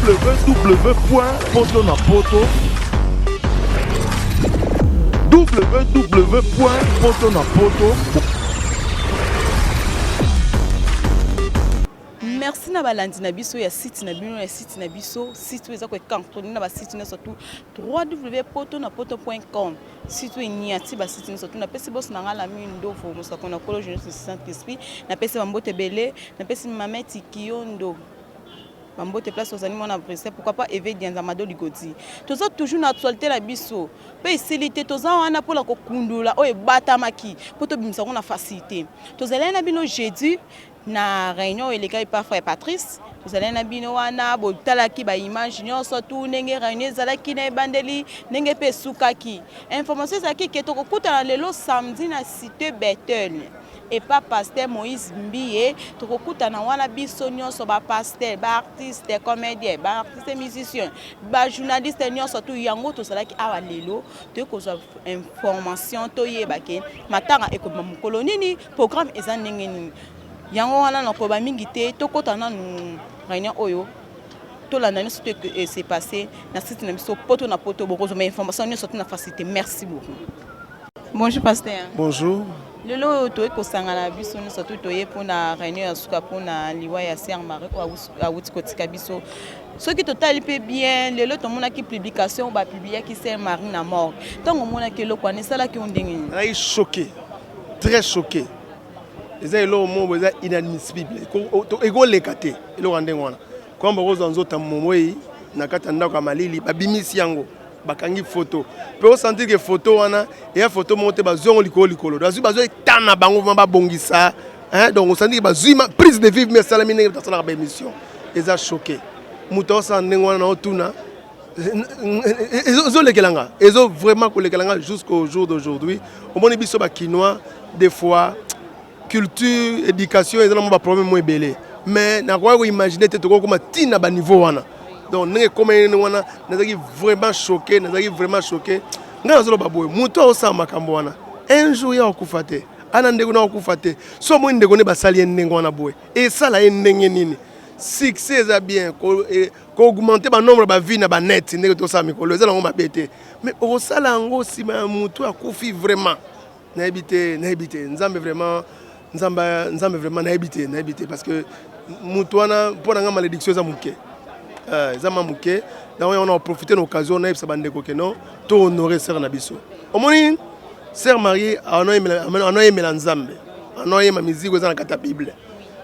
www.potonapoto Merci na balandi na biso ya site na bino ya site na biso site eza ko kantonné na ba site na surtout www.potonapoto.com site inyati ba site na surtout na pesi boss na ngala mindo fo musako na kolo jeunesse Saint Esprit na pesi bambote belé na pesi mameti kiondo Bambote place aux animaux na presse pourquoi pas éveiller dans Amado Ligoti tous autres toujours na actualité la biso pe isilité tous en wana pour la kokundula o e batamaki pour to bimisa na facilité tous allez na bino jeudi na réunion électorale par frère Patrice tous allez na bino wana botalaki ba image nyonso tout ndenge réunion zalaki na bandeli ndenge pe sukaki information zaki ke to kokuta lelo samedi na cité Bethel et pas pasteur Moïse Mbie to kokuta na wana biso nyonso ba pasteur ba artiste comédien ba artiste musicien ba journaliste nyonso tout yango to salaki awa lelo to ko information to yebake matanga ekoma mukolo nini programme eza ndenge nini yango wana na ko ba mingi te to kota na réunion oyo to la nani surtout que c'est passé na site na biso poto na poto bokozo ma information nyonso na facilité merci beaucoup. Bonjour pasteur. Bonjour. Lelo to ekosangana biso nyonso to ye pona réunion ya suka pona liwa ya Sœur Marie a wuti kotika biso soki totali pe bien lelo to mona ki publication ba publier ki Sœur Marie na mort tango mona ke lokwa ne sala ki ondenge ai choqué très choqué les elo mo eza inadmissible ego lekate elo randenge wana komba rozo nzota momoi na kata ndako malili babimisi yango bakangi photo pe o sentir que photo wana et photo monte bazongo likolo dazu bazo tana bango ba bongisa hein donc on sentir bazui prise de vivre mais salami ndenge tasala ba émission eza choqué muto sa ndenge wana otuna ezo lekelanga ezo vraiment ko lekelanga jusqu'au jour d'aujourd'hui au moni biso ba kinois des fois culture éducation ezana mo ba problème mo ebele mais na kwa imaginer te to ko ma tina ba niveau wana. Donc, nous sommes vraiment choqués, nous sommes vraiment choqués. Nous sommes un jour, il y a un coup faté. So mo ndeko ne basali ndengo na boy et ça la ndenge nini succès ça bien ko augmenter ba nombre ba vie na ba net ndeko to sa mikolo za ngoma bete mais o sala ngo sima mutu akufi vraiment na habité nzambe vraiment na habité parce que mutu wana pona nga malédiction za muke Zamamouké, on a profité de l'occasion de honorer Sœur Nabiso. Au moins, Sœur Marie a aimé l'ensemble, a aimé la musique dans la Bible.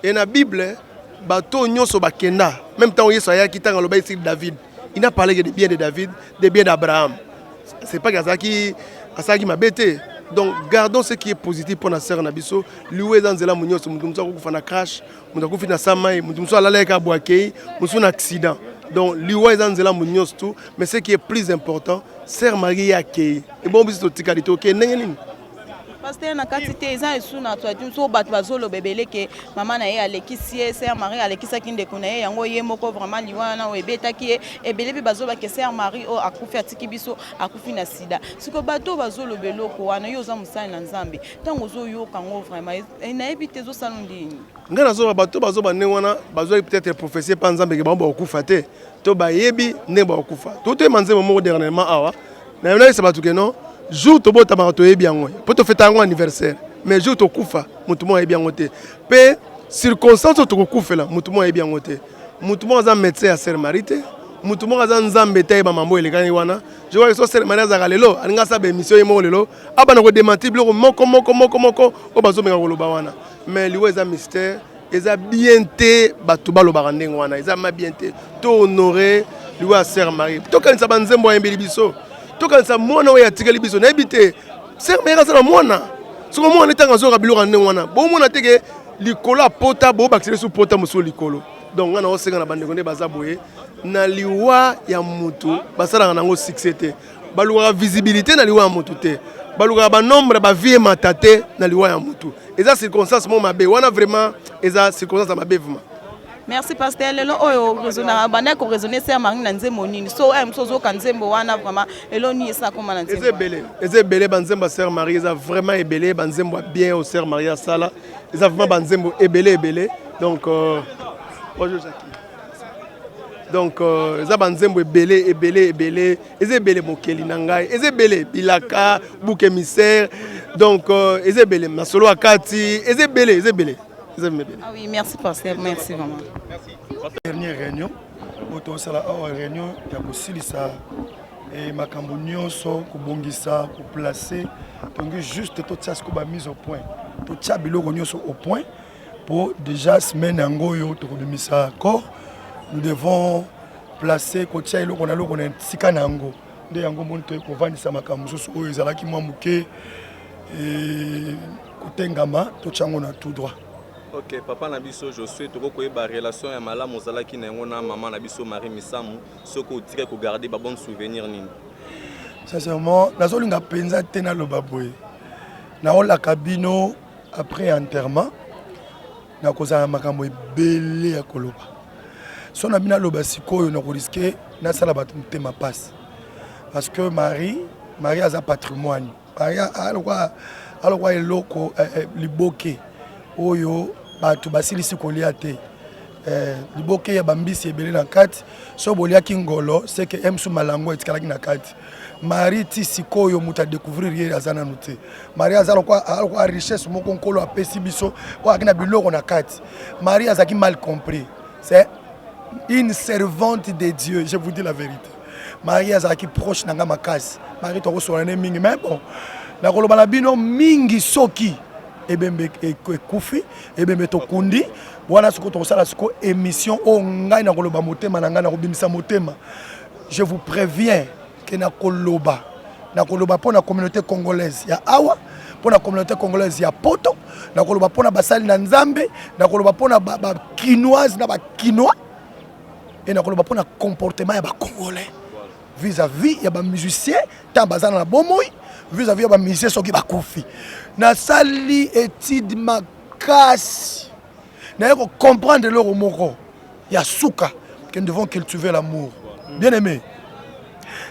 Et dans la Bible, bateau nyonso bakenda, même temps où il y a qui dans le bail de David, il n'a parlé des biens de David, des biens d'Abraham. C'est pas ça qui m'a bêté. Donc gardons ce qui est positif pour la Sœur Nabiso. Loué dans la munyo, mutumso kufana crash, mutumso kufina samai, mutumso alala ka boakei, mutumso na accident. Donc loué dans la munyo tout, mais ce qui est plus important, Sœur Marie akei. Et bon biso tikalito ke nengeni. Pasteur na katite eza esu na toi so bato bazolo bebele ke mama na ye alekisi Sœur Marie alekisa kinde kuna ye yango ye moko vraiment liwana o ebetaki e ebele be bazoba ke Sœur Marie o akufi atiki biso akufi na sida siko bato bazolo beloko wana yo za musana na nzambe tango zo yo kango vraiment na ebite zo salondini ngana zo bato bazoba ne wana bazo peut-être prophétie pa nzambe ke ba okufa te to ba yebi ne ba okufa to te manze mo dernièrement awa na yona se batu ke non jour to bota ba to yebi yango po to feta yango anniversaire mais jour to kufa mutu mo yebi yango te pe circonstance to kokufela mutu mo yebi yango te mutu mo za médecin ya Sœur Marie te mutu mo za nzambe te ba mambo elekani wana je vois que Sœur Marie za galelo alinga sa be mission yemo lelo abana ko démentir bloko moko o bazo menga ko loba wana mais liwe za mystère eza bien te batu ba loba ndengo wana eza ma bien te to honorer liwe Sœur Marie to kanisa banzembo ya mbeli biso to kanisa mona we atikeli biso na ebite Sœur Marie za mona soko mona tanga zo ka biloko ndengo wana bo mona teke likolo apota bo bakisele su pota muso likolo donc ngana osenga na bandeko ne baza boye na liwa ya mutu basala nango succès te baluka visibilité na liwa ya mutu te baluka ba nombre ba vie matate na liwa ya mutu eza circonstance mo mabe wana vraiment eza circonstance mabe vraiment. Merci pasteur lelo oyo rezona bana ko raisonner Sœur Marie na nzembo nini so msozo ka nzembo wana vraiment elo ni esa koma na nzembo ezebele banzembo Sœur Marie eza vraiment ebele banzembo bien au Sœur Marie sala eza vraiment banzembo ebele donc bonjour Jackie Donc eza banzembo ebele eza ebele mokeli na ngai eza ebele bilaka bouc émissaire donc eza ebele masolo akati eza ebele ah oui merci pasteur merci vraiment merci dernière réunion moto osala awa réunion ya kosilisa et makambo nyonso kobongisa koplacer donc juste totia siko ba mise au point totia biloko nyonso au point pour déjà semaine yango yo tokobimisa corps nous devons placer kotia eloko na loko na sika na yango nde yango moni to kovandisa makambo mosusu oyo ezalaki mwa moke kotengama totia yango na tout droit. Ok, papa Nabiso, je souhaite que la relation ya malamu ozalaki na yango na maman Nabiso Marie Misamu soko otire ko garder ba bon souvenir nini. Sincèrement, nazolinga penza tena lo baboye. Na ola kabino après enterrement na kozala makambo ebele ya koloba. So na bina loba sikoyo na ko risquer na sala batu mtema passe. Parce que Marie a sa patrimoine. Marie alokwa eloko liboke oyo batu basilisi kolia te liboke ya bambisi ebele na kati so bolia kingolo c'est que emsu malango etikala na kati Marie ti sikoyo muta découvrir hier azana noté Marie azalo kwa richesse moko nkolo apesi biso kwa kina biloko na kati Marie azaki mal compris c'est une servante de Dieu je vous dis la vérité Marie azaki proche nanga makasi Marie to ko solane mingi mais bon na koloba na bino mingi soki ebembe ekufi ebembe tokundi wana siko tosala siko émission o ngai na koloba motema na ngai na kobimisa motema je vous préviens que na koloba pour la communauté congolaise ya awa pour la communauté congolaise ya poto na koloba pour na basali na nzambe na koloba pour na ba kinoise na ba kinois et na koloba pour na comportement ya ba congolais vis-à-vis ya ba musicien ta bazana na bomoi vis-à-vis ya ba musicien soki ba kufi na sali étude makasi na yako comprendre leur moko ya suka que nous devons cultiver l'amour bien aimé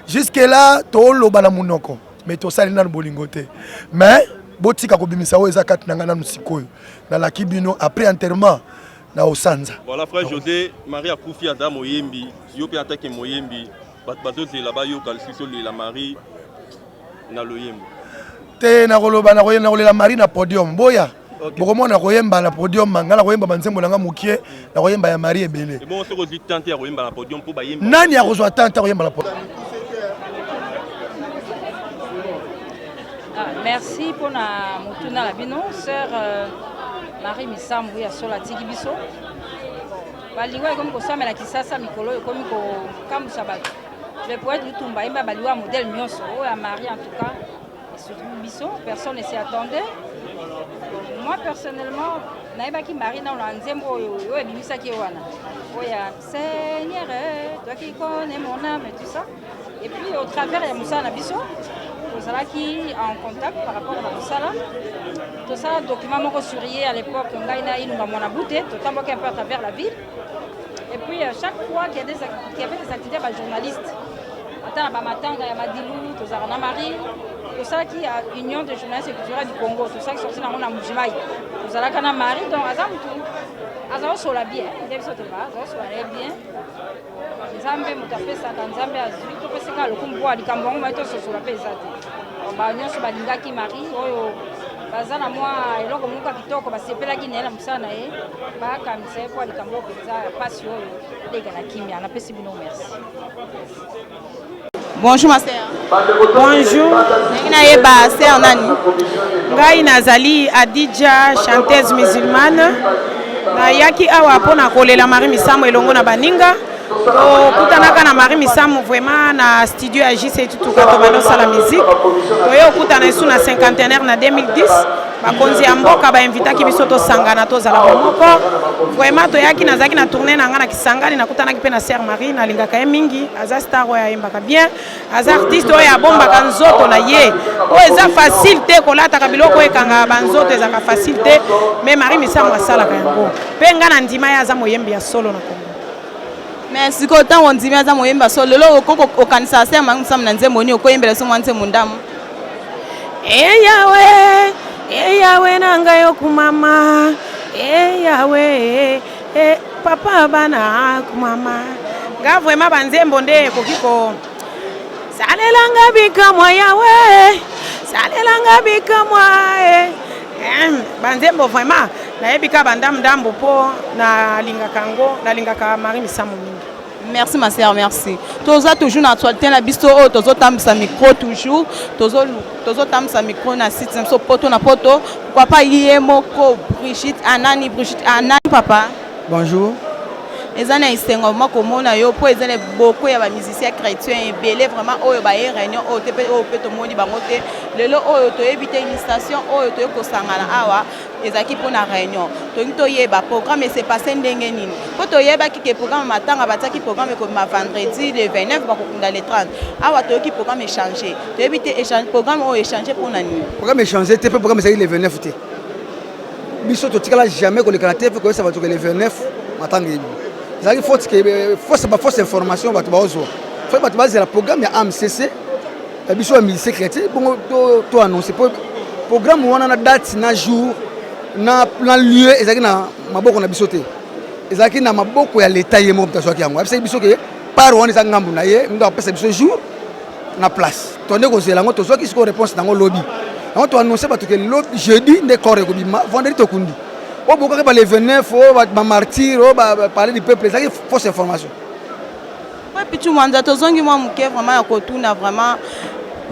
jusque là to loba na munoko mais to sali na bolingote mais botika ko bimisa o ezakati nanga na musikoyo na la kibino après enterrement na osanza voilà frère José Marie akufi ata moyembi yo pe atake moyembi bato là-bas yo kalfiso la Marie na loyembo te na koloba na koyemba na Marie na podium boya boko na koyemba na podium mangala koyemba banzembo nanga mukie na koyemba ya Marie ebele et bon soko dit tante ya koyemba na podium po bayemba nani ya kozwa tante koyemba na podium. Merci pour la motuna la bino sœur Marie Misambu ya sola tiki biso baliwa comme ko samela kisasa mikolo comme ko kambusa bato le poète Lutumba imba baliwa modèle nyonso ya Marie en tout cas et surtout biso personne ne s'y attendait. Moi personnellement naïba ki Marie na nzembo yo ebimisa ki wana oya Seigneur toi qui connais mon âme et tout ça et puis au travers ya Moussa na biso qui en contact par rapport à Moussala. Tout ça, document moko surrié à l'époque, on a eu mon bouté, tout ça un peu à travers la ville. Et puis chaque fois qu'il y avait des activités par journalistes, attends, Bamatanga, Yamadilou, tout ça, Marie, tout ça qui a Union de journalistes et culturels du Congo, tout ça qui sortit dans mon Moujimaï. Tout ça là, quand Marie, donc Azam tout, Azam sur la bien, il y a Azam sur la bien. Nzambe mutapesa kanzambe azui to peseka lokumbo alikambo ngo maito sosola pesa te ba nyonso balingaki Marie oyo bazana mwa eloko muka kitoko basepelaki na musana ye ba kamisa ko alikambo pesa pasi oyo lega na kimia na pesi bino merci. Bonjour ma sœur. Bonjour. Nina yeba sœur nani? Ngai nazali Adija, chanteuse musulmane. Na yaki awa pona kolela Marie Misamu elongo na baninga. Kutanaka na Marie Misamu vraiment na studio à JC tout kato bano sala musique. Toyo kutana isu na cinquantenaire na 2010. Bakonzi ya mboka ba invita ki biso to sangana to zala moko. Vraiment toyaki nazaki na tourner na ngana kisangani na kutana ki pe na sœur Marie na lingaka mingi aza star ya imbaka bien. Aza artiste oya bomba kanzoto na ye. O eza facile te kolata ka biloko ekanga banzoto eza ka facile te mais Marie Misamu asala ka yango. Pe ngana ndima ya za moyembi ya solo na Congo. Merci ko tant on dit mais za moyemba so lelo ko kanisa sœur Marie Misamu na nzembo ni ko yembela so mwante mundamu. Yawe nanga yo kumama Yawe papa bana kumama nga vraiment banzembo nde kokiko salelanga bikamwa yawe salelanga bikamwa banzembo vraiment nayebika bandamdambo mpo nalingaka Marie Misambo mingi. Merci ma sœur, merci. Toza toujours na actualité na biso o tozo tambisa micro toujours tozo tambisa micro na site so poto na poto papa yemoko Brigitte Anani papa. Bonjour. Ezana isengo mako mona yo po ezana beaucoup ya ba musiciens chrétiens belé vraiment oyo ba réunion o te o peto moni bango te lelo oyo to éviter une station oyo to ko sangana awa ezaki pour na réunion to yeba programme et c'est passé ndenge nini po to yeba ki programme matanga bataki programme ko ma vendredi le 29 ba ko kunda le 30 awa to ki programme échanger to éviter échanger programme o échanger pour nani programme échanger te programme c'est le 29 te biso to tikala jamais ko le 40 ko ça va to le 29 matanga yebi zaki fausse information bato baozo faut bato baser la programme ya AMCC biso ya milice chrétien bon to annoncer programme wana na date na jour na lieu ezaki na maboko na biso te ezaki na maboko ya l'état yemo mtaso ki yango abisa biso ke par wana za ngambu na ye ndo apesa biso jour na place tonde ko zela ngo to soki siko réponse nango lobby on to annoncer bato ke lobby jeudi nde corps ko bima vendredi to kundi o boko ke ba le 29 o ba martyr o ba parler du peuple ezaki fausse information ouais pichu mwanza to zongi mwa muke vraiment ya kotuna vraiment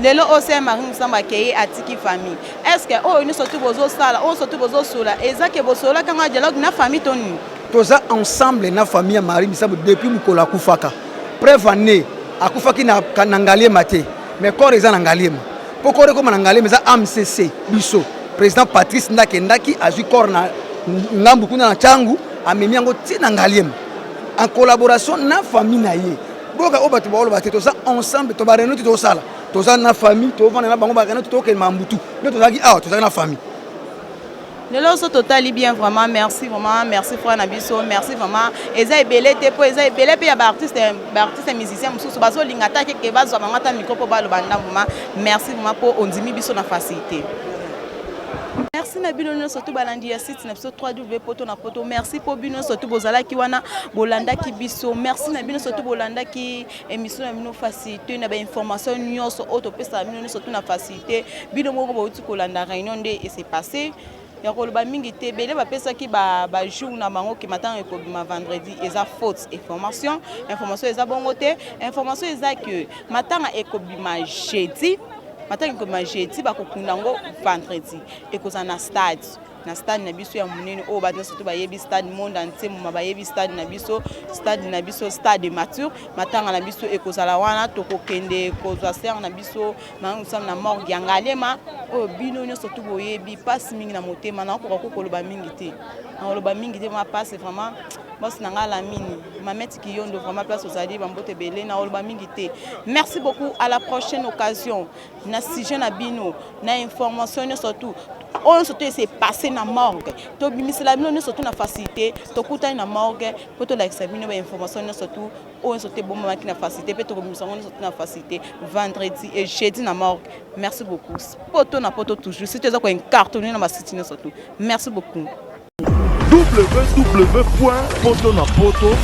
lelo ose Marie Misambo akeye atiki famille est-ce que oh nous sorti bozo sala on sorti bozo sola ezake bosola kanga dialogue na famille toni toza ensemble na famille ya Marie Misambo depuis mukola kufaka preuve année akufaki na ngalie mate mais corps eza na ngalie po corps ko na ngalie mais za AMCC biso président Patrice Ndaki azui corps na ngambu kuna na changu amemi yango tina ngalie en collaboration na famille na ye boka obatu ba oloba te toza ensemble to ba réunion to sala toza na famille to vana na bango ba réunion to ke mambutu mais tozaki toza na famille. Lelo so totali bien vraiment merci frère Nabiso merci vraiment eza ebele te po eza ebele pe ya ba artiste musicien mususu bazo lingata ke bazo bangata micro po ba lo bandamuma merci vraiment po ondimi biso na facilité. Merci na bino surtout balandi ya site na biso 3W poto na poto merci pour bino surtout bozala ki wana bolanda ki biso merci na bino surtout bolanda ki émission na bino facilité na ba information nyonso auto pesa bino surtout na facilité bino moko bauti kolanda réunion nde et c'est passé ya koloba mingi te belé ba pesa ki ba jour na bango ki matin ko ma vendredi eza faute information eza bongo te information eza que matin ekobima jeudi matin ko ma jeudi ba ko kundango vendredi et ko na stade na biso ya munene o ba surtout ba yebi stade monde entier mo ba yebi stade na biso stade mature matanga na biso e ko sala wana to ko kende ko za ser na biso na sam na morgue ya ngalema o bino surtout bo yebi passe mingi na motema na ko loba mingi te ma passe vraiment boss nanga la mini Mamet Kiyondo vraiment place aux alliés bambote belé na oloba mingi te. Merci beaucoup, à la prochaine occasion na sujet na bino na information surtout on surtout c'est passé na morgue to bimisela bino surtout na facilité to kutani na morgue pour to la examiner ba information surtout on surtout bon moment na facilité peut to bimisela surtout na facilité vendredi et jeudi na morgue. Merci beaucoup. Poto na poto toujours si tu as quoi une carte na ma site surtout. Merci beaucoup. www.potonapoto